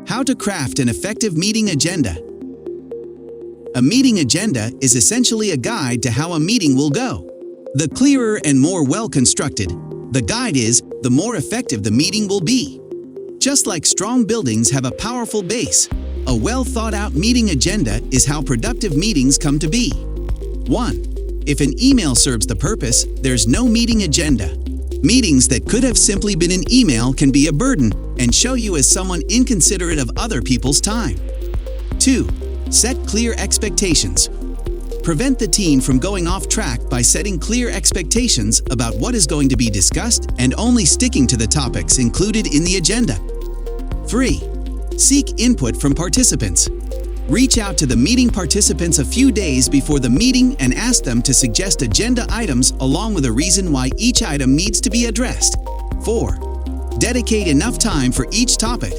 How to craft an effective meeting agenda. A meeting agenda is essentially a guide to how a meeting will go. The clearer and more well-constructed the guide is, the more effective the meeting will be. Just like strong buildings have a powerful base, a well-thought-out meeting agenda is how productive meetings come to be. 1. If an email serves the purpose, there's no meeting agenda. Meetings that could have simply been an email can be a burden and show you as someone inconsiderate of other people's time. 2. Set clear expectations. Prevent the team from going off track by setting clear expectations about what is going to be discussed and only sticking to the topics included in the agenda. 3. Seek input from participants. Reach out to the meeting participants a few days before the meeting and ask them to suggest agenda items along with a reason why each item needs to be addressed. 4. Dedicate enough time for each topic.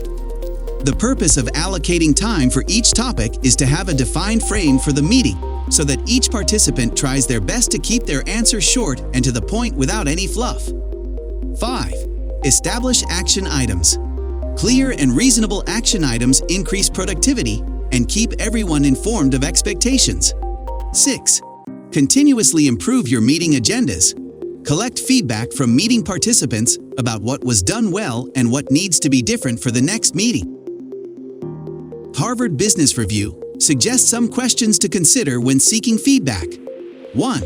The purpose of allocating time for each topic is to have a defined frame for the meeting so that each participant tries their best to keep their answer short and to the point without any fluff. 5. Establish action items. Clear and reasonable action items increase productivity and keep everyone informed of expectations. 6. Continuously improve your meeting agendas. Collect feedback from meeting participants about what was done well and what needs to be different for the next meeting. Harvard Business Review suggests some questions to consider when seeking feedback. 1.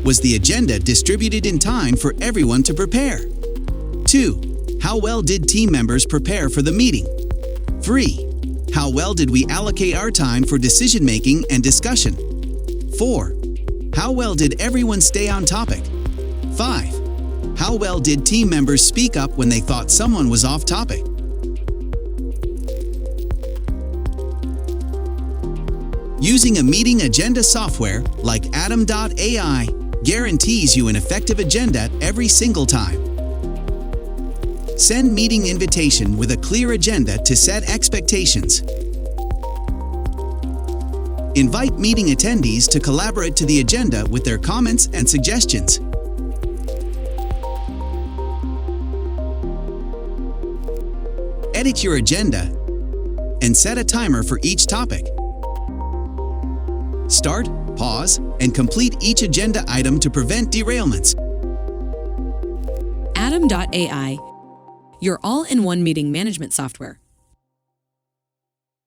Was the agenda distributed in time for everyone to prepare? 2. How well did team members prepare for the meeting? 3. How well did we allocate our time for decision-making and discussion? 4. How well did everyone stay on topic? 5. How well did team members speak up when they thought someone was off topic? Using a meeting agenda software like adam.ai guarantees you an effective agenda every single time. Send meeting invitation with a clear agenda to set expectations. Invite meeting attendees to collaborate to the agenda with their comments and suggestions. Edit your agenda and set a timer for each topic. Start, pause, and complete each agenda item to prevent derailments. Adam.ai, your all-in-one meeting management software.